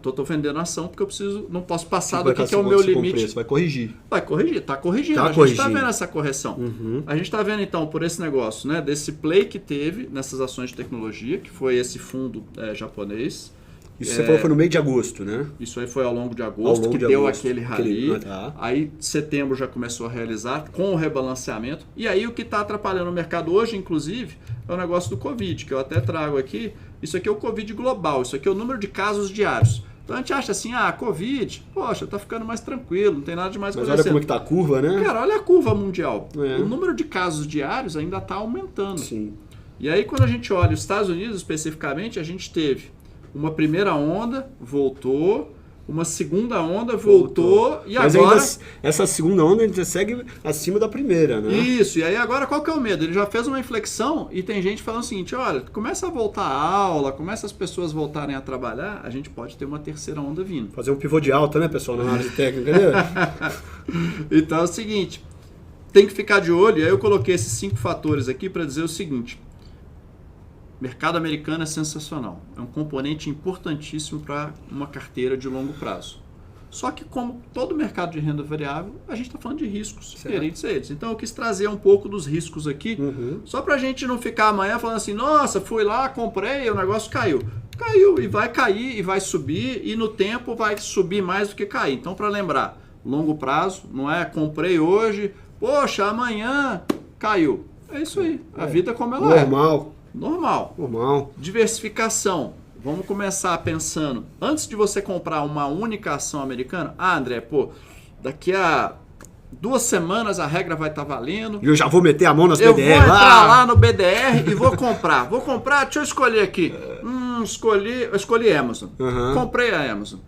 Estou vendendo ação porque não posso passar do que é o meu limite. Preço, vai corrigir. Está corrigindo. A gente está vendo essa correção. A gente está vendo então por esse negócio, né, desse play que teve nessas ações de tecnologia, que foi esse fundo japonês. Isso você falou foi no meio de agosto, né? Isso aí foi ao longo de agosto, que deu aquele rally. Aí setembro já começou a realizar com o rebalanceamento. E aí o que está atrapalhando o mercado hoje, inclusive, é o negócio do Covid, que eu até trago aqui. Isso aqui é o Covid global, isso aqui é o número de casos diários. Então a gente acha assim, Covid, poxa, tá ficando mais tranquilo, não tem nada de mais acontecendo. Mas olha como é que tá a curva, né? Cara, olha a curva mundial. O número de casos diários ainda está aumentando. Sim. E aí quando a gente olha os Estados Unidos especificamente, a gente teve uma primeira onda, voltou. Uma segunda onda, voltou. E mas agora... essa segunda onda ainda segue acima da primeira, né? Isso. E aí agora qual que é o medo? Ele já fez uma inflexão e tem gente falando o seguinte, olha, começa a voltar a aula, começa as pessoas voltarem a trabalhar, a gente pode ter uma terceira onda vindo. Fazer um pivô de alta, né, pessoal, na análise técnica, entendeu? Então é o seguinte, tem que ficar de olho. E aí eu coloquei esses 5 fatores aqui para dizer o seguinte. mercado americano é sensacional. É um componente importantíssimo para uma carteira de longo prazo. Só que, como todo mercado de renda variável, a gente está falando de riscos inerentes a eles. Então, eu quis trazer um pouco dos riscos aqui, só para a gente não ficar amanhã falando assim, nossa, fui lá, comprei, o negócio caiu. Caiu, e vai cair, e vai subir, e no tempo vai subir mais do que cair. Então, para lembrar, longo prazo, não é comprei hoje, poxa, amanhã caiu. É isso aí, a vida como ela é. Normal. Diversificação. Vamos começar pensando, antes de você comprar uma única ação americana, André, daqui a 2 semanas a regra vai estar valendo. E eu já vou meter a mão nas BDR lá. Eu vou entrar lá no BDR e vou comprar. Deixa eu escolher aqui. Eu escolhi Amazon. Comprei a Amazon.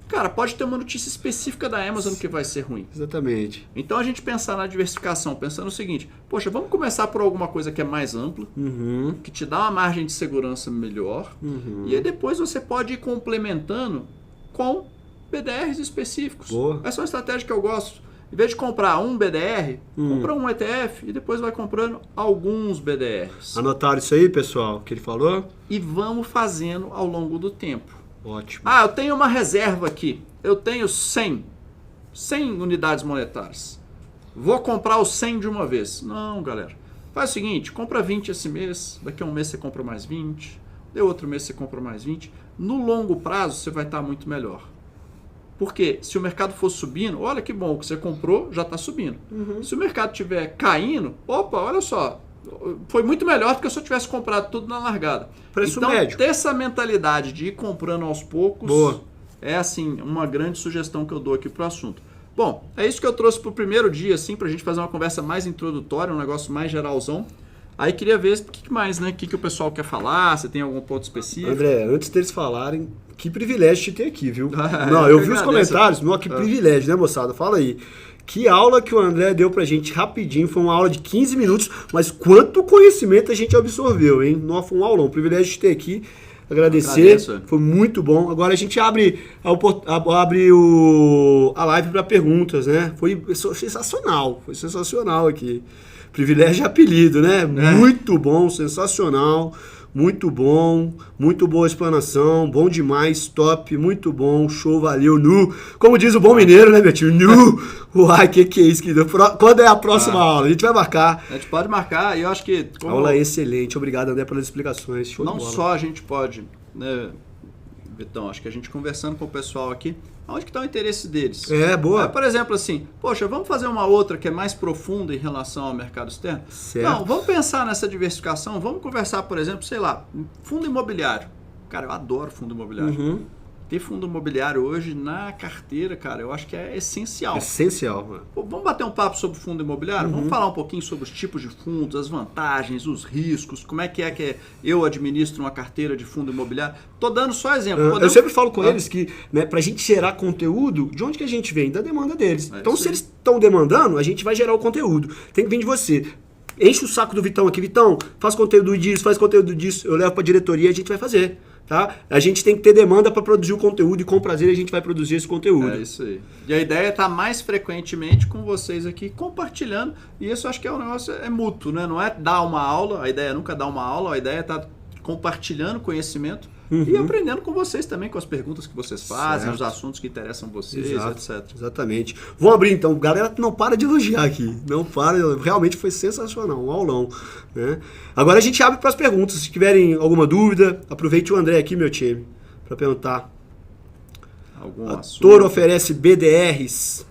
Cara, pode ter uma notícia específica da Amazon que vai ser ruim. Exatamente. Então a gente pensar na diversificação, pensando o seguinte, poxa, vamos começar por alguma coisa que é mais ampla, que te dá uma margem de segurança melhor, e aí depois você pode ir complementando com BDRs específicos. Boa. Essa é uma estratégia que eu gosto. Em vez de comprar um BDR, compra um ETF e depois vai comprando alguns BDRs. Anotaram isso aí, pessoal, que ele falou? E vamos fazendo ao longo do tempo. Ótimo. Eu tenho uma reserva aqui. Eu tenho 100 unidades monetárias. Vou comprar os 100 de uma vez. Não, galera. Faz o seguinte, compra 20 esse mês, daqui a um mês você compra mais 20, de outro mês você compra mais 20. No longo prazo você vai estar muito melhor. Porque se o mercado for subindo, olha que bom, o que você comprou já está subindo. Se o mercado estiver caindo, olha só, foi muito melhor do que se eu tivesse comprado tudo na largada. Preço então, médio. ter essa mentalidade de ir comprando aos poucos é assim uma grande sugestão que eu dou aqui para o assunto. Bom, é isso que eu trouxe para o primeiro dia, assim, para a gente fazer uma conversa mais introdutória, um negócio mais geralzão. Aí queria ver o que mais, né? O que o pessoal quer falar, se tem algum ponto específico. André, antes deles falarem, que privilégio te ter aqui, viu? Não, eu vi os comentários, que privilégio, né, moçada? Fala aí. Que aula que o André deu pra gente rapidinho, foi uma aula de 15 minutos, mas quanto conhecimento a gente absorveu, hein? Não, foi um aulão, privilégio de ter aqui, agradecer, foi muito bom. Agora a gente abre a live para perguntas, né? Foi sensacional aqui. Privilégio é apelido, né? Muito bom, sensacional. Muito bom, muito boa explanação, bom demais, top, muito bom, show, valeu, nu. Como diz o bom mineiro, né, meu tio? Nu! Uai, que é isso? Quando é a próxima aula? A gente vai marcar. A gente pode marcar e eu acho que... Aula excelente, obrigado, André, pelas explicações. Show não só a gente pode, né, Vitão, acho que a gente conversando com o pessoal aqui, onde que está o interesse deles? Boa. Por exemplo, assim, poxa, vamos fazer uma outra que é mais profunda em relação ao mercado externo? Certo. Não, vamos pensar nessa diversificação, vamos conversar, por exemplo, sei lá, fundo imobiliário. Cara, eu adoro fundo imobiliário. Ter fundo imobiliário hoje na carteira, cara, eu acho que é essencial. Essencial. Pô, vamos bater um papo sobre fundo imobiliário? Vamos falar um pouquinho sobre os tipos de fundos, as vantagens, os riscos, como é que eu administro uma carteira de fundo imobiliário. Tô dando só exemplo. Eu sempre falo com eles que, né, pra gente gerar conteúdo, de onde que a gente vem? Da demanda deles. Então, se eles estão demandando, a gente vai gerar o conteúdo. Tem que vir de você. Enche o saco do Vitão aqui. Vitão, faz conteúdo disso, faz conteúdo disso. Eu levo pra diretoria e a gente vai fazer. Tá? A gente tem que ter demanda para produzir o conteúdo e com prazer a gente vai produzir esse conteúdo. É isso aí. E a ideia é estar mais frequentemente com vocês aqui, compartilhando. E isso eu acho que é um negócio mútuo, né? Não é dar uma aula, a ideia é nunca dar uma aula, a ideia é estar compartilhando conhecimento e aprendendo com vocês também, com as perguntas que vocês fazem, os assuntos que interessam vocês, etc. Exatamente. Vamos abrir então. Galera, não para de elogiar aqui. Não para. Realmente foi sensacional. Um aulão. Né? Agora a gente abre para as perguntas. Se tiverem alguma dúvida, aproveite o André aqui, meu time, para perguntar. Algum assunto. Toro oferece BDRs.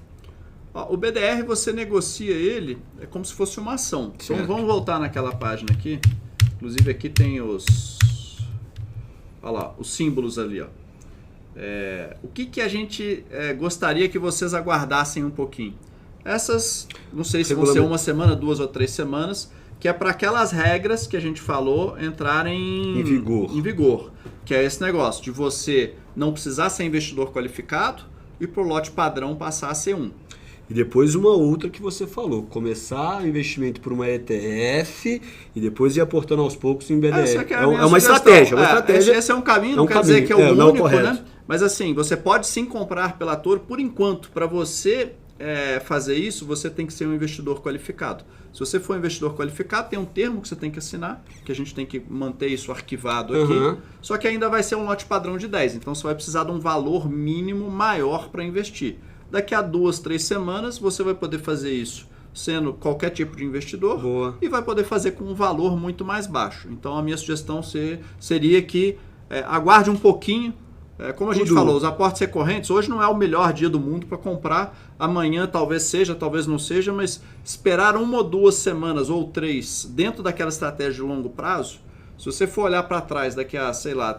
O BDR você negocia ele, é como se fosse uma ação. Então vamos voltar naquela página aqui. Inclusive aqui tem olha lá, os símbolos ali, ó. O que a gente gostaria que vocês aguardassem um pouquinho? Essas, não sei se vão ser uma semana, 2 ou 3 semanas, que é para aquelas regras que a gente falou entrarem em vigor. Que é esse negócio de você não precisar ser investidor qualificado e pro lote padrão passar a ser um. E depois uma outra que você falou, começar investimento por uma ETF e depois ir aportando aos poucos em BDR. É uma estratégia. Esse é um caminho, não quer dizer que é o único, né? Mas assim, você pode sim comprar pela Toro por enquanto, para você fazer isso, você tem que ser um investidor qualificado. Se você for um investidor qualificado, tem um termo que você tem que assinar, que a gente tem que manter isso arquivado aqui, só que ainda vai ser um lote padrão de 10, então você vai precisar de um valor mínimo maior para investir. Daqui a 2, 3 semanas, você vai poder fazer isso sendo qualquer tipo de investidor e vai poder fazer com um valor muito mais baixo. Então, a minha sugestão seria que aguarde um pouquinho. Como a gente falou, os aportes recorrentes, hoje não é o melhor dia do mundo para comprar, amanhã talvez seja, talvez não seja, mas esperar 1 ou 2 semanas ou 3 dentro daquela estratégia de longo prazo, se você for olhar para trás daqui a,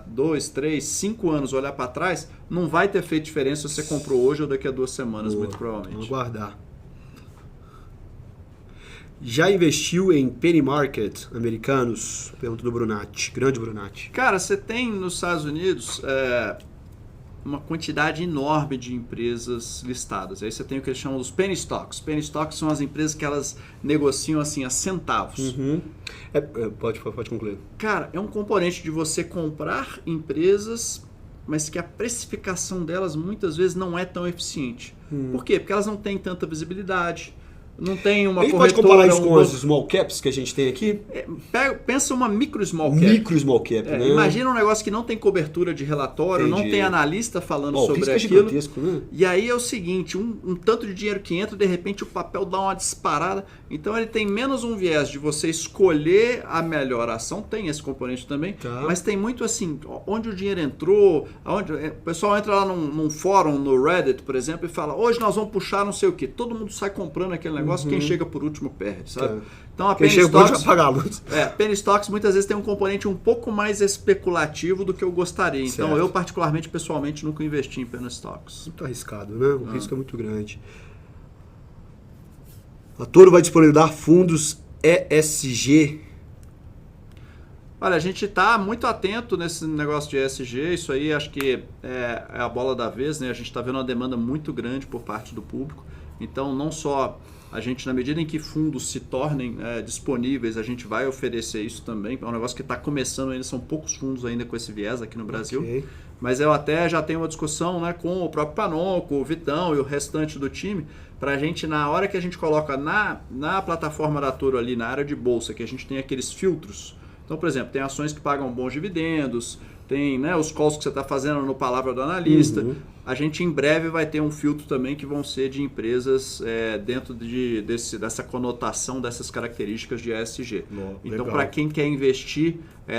2, 3, 5 anos, olhar para trás, não vai ter feito diferença se você comprou hoje ou daqui a 2 semanas, muito provavelmente. Vamos aguardar. Já investiu em penny market americanos? Pergunta do Brunati, grande Brunati. Cara, você tem nos Estados Unidos uma quantidade enorme de empresas listadas. Aí você tem o que eles chamam dos penny stocks. Penny stocks são as empresas que elas negociam assim a centavos. Pode concluir. Cara, é um componente de você comprar empresas, mas que a precificação delas muitas vezes não é tão eficiente. Por quê? Porque elas não têm tanta visibilidade. Não tem uma corretora... pode comparar isso com as small caps que a gente tem aqui? Pensa uma micro small cap. Micro small cap, né? Imagina um negócio que não tem cobertura de relatório, não tem analista falando sobre risco aquilo. Gigantesco, né? E aí é o seguinte, um tanto de dinheiro que entra, de repente o papel dá uma disparada. Então ele tem menos um viés de você escolher a melhor ação, tem esse componente também, mas tem muito assim, onde o dinheiro entrou, o pessoal entra lá num fórum, no Reddit, por exemplo, e fala, hoje nós vamos puxar não sei o quê. Todo mundo sai comprando aquele negócio. Quem chega por último perde, sabe? Então a penny stocks, penny stocks muitas vezes tem um componente um pouco mais especulativo do que eu gostaria. Então eu particularmente, pessoalmente, nunca investi em penny stocks. Muito arriscado, né? O risco é muito grande. A Toro vai disponibilizar fundos ESG? Olha, a gente está muito atento nesse negócio de ESG, isso aí acho que é a bola da vez, né? A gente está vendo uma demanda muito grande por parte do público. Então, não só a gente, na medida em que fundos se tornem disponíveis, a gente vai oferecer isso também. É um negócio que está começando ainda, são poucos fundos ainda com esse viés aqui no Brasil. Mas eu até já tenho uma discussão, né, com o próprio Panon, com o Vitão e o restante do time, para a gente, na hora que a gente coloca na plataforma da Toro ali, na área de bolsa, que a gente tem aqueles filtros. Então, por exemplo, tem ações que pagam bons dividendos, tem, né, os calls que você está fazendo no Palavra do Analista. A gente em breve vai ter um filtro também que vão ser de empresas dentro dessa conotação, dessas características de ESG. Então, para quem quer investir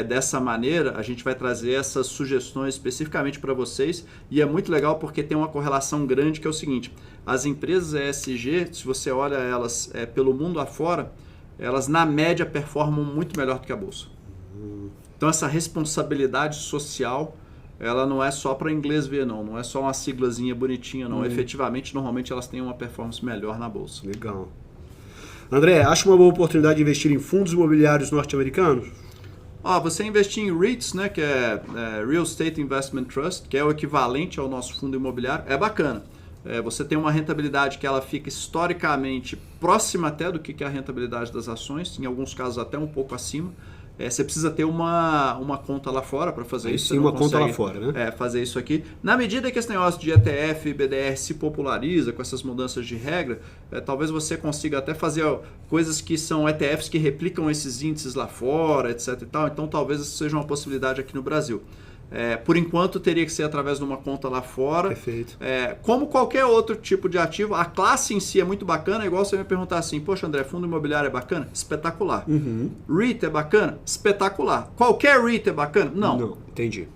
dessa maneira, a gente vai trazer essas sugestões especificamente para vocês. E é muito legal porque tem uma correlação grande que é o seguinte, as empresas ESG, se você olha elas pelo mundo afora, elas na média performam muito melhor do que a Bolsa. Então essa responsabilidade social, ela não é só para inglês ver, não é só uma siglazinha bonitinha, não. Efetivamente, normalmente elas têm uma performance melhor na bolsa. Legal. André, acha uma boa oportunidade de investir em fundos imobiliários norte-americanos? Você investir em REITs, né, que é Real Estate Investment Trust, que é o equivalente ao nosso fundo imobiliário, é bacana. Você tem uma rentabilidade que ela fica historicamente próxima até do que é a rentabilidade das ações, em alguns casos até um pouco acima. Você precisa ter uma conta lá fora para fazer isso. Sim, uma conta lá fora, né? Fazer isso aqui. Na medida que esse negócio de ETF e BDR se populariza com essas mudanças de regra, talvez você consiga até fazer coisas que são ETFs que replicam esses índices lá fora, etc. e tal. Então, talvez isso seja uma possibilidade aqui no Brasil. Por enquanto, teria que ser através de uma conta lá fora. Perfeito. Como qualquer outro tipo de ativo, a classe em si é muito bacana, igual você me perguntar assim, poxa André, fundo imobiliário é bacana? Espetacular. REIT é bacana? Espetacular. Qualquer REIT é bacana? Não. Entendi.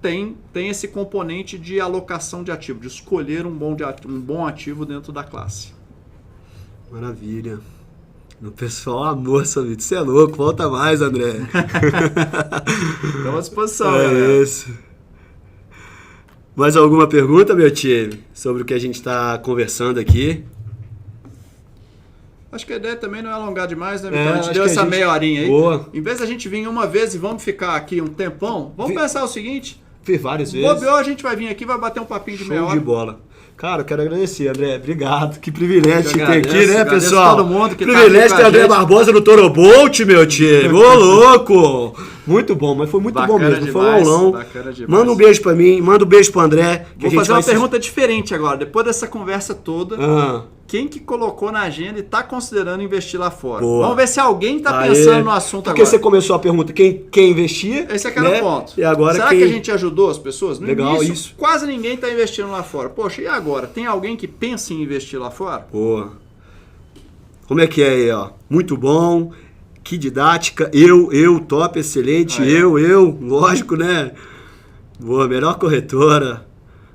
Tem esse componente de alocação de ativo, de escolher um bom ativo dentro da classe. Maravilha. O pessoal amou essa vídeo. Você é louco, volta mais, André. Estamos à disposição, galera. Isso. Mais alguma pergunta, meu time, sobre o que a gente está conversando aqui? Acho que a ideia também não é alongar demais, né, Vitão? A gente deu essa meia horinha aí. Boa. Em vez da gente vir uma vez e vamos ficar aqui um tempão, vamos pensar o seguinte. Fiz várias vezes. Bobeou, a gente vai vir aqui e vai bater um papinho de meia hora. Show de bola. Cara, eu quero agradecer, André. Obrigado. Que privilégio que tem aqui, né, pessoal? Todo mundo que privilégio ter André Barbosa no Torobolt, meu time. Ô, louco! Muito bom, mas foi muito bom mesmo. Foi um aulão. Manda um beijo pra mim, manda um beijo pro André. Vou fazer uma pergunta diferente agora. Depois dessa conversa toda, quem que colocou na agenda e está considerando investir lá fora. Boa. Vamos ver se alguém está pensando no assunto porque agora. você começou a pergunta, quem investia? Esse é que era o ponto. E agora Será que a gente ajudou as pessoas? No Legal, início, isso. quase ninguém está investindo lá fora. Poxa, e agora? Tem alguém que pensa em investir lá fora? Boa. Como é que é aí, ó? Muito bom. Que didática. Eu, top, excelente. Lógico, né? Boa, melhor corretora.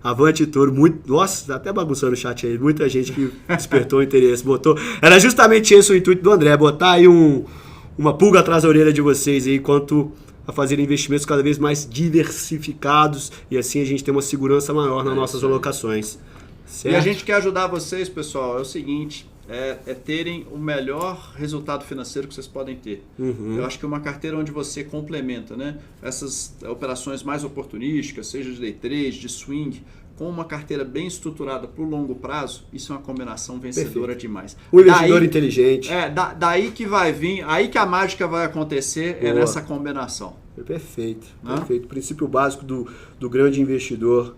Avante Toro, nossa, tá até bagunçando o chat aí, muita gente que despertou interesse, botou. Era justamente esse o intuito do André, botar aí uma pulga atrás da orelha de vocês aí, quanto a fazer investimentos cada vez mais diversificados e assim a gente tem uma segurança maior nas nossas alocações. Certo? E a gente quer ajudar vocês, pessoal, é o seguinte, é terem o melhor resultado financeiro que vocês podem ter. Eu acho que uma carteira onde você complementa, né, essas operações mais oportunísticas, seja de day trade, de swing, com uma carteira bem estruturada para o longo prazo, isso é uma combinação vencedora demais. O investidor inteligente. Daí que vai vir, aí que a mágica vai acontecer, é nessa combinação. Perfeito, perfeito. Princípio básico do grande investidor.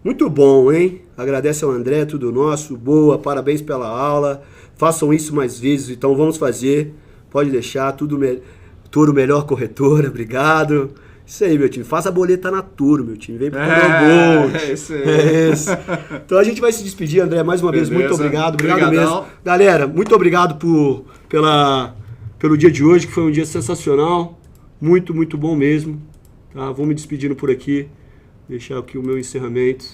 Muito bom, hein? Agradece ao André, tudo nosso. Boa, parabéns pela aula. Façam isso mais vezes, então vamos fazer. Pode deixar, Toro melhor corretora, obrigado. Isso aí, meu time. Faça a boleta na Toro, meu time. Vem pro canal Gold. É isso aí. É isso. Então a gente vai se despedir, André, mais uma vez. Muito obrigado. Obrigado mesmo. Galera, muito obrigado pelo dia de hoje, que foi um dia sensacional. Muito, muito bom mesmo. Tá? Vou me despedindo por aqui. Deixar aqui o meu encerramento.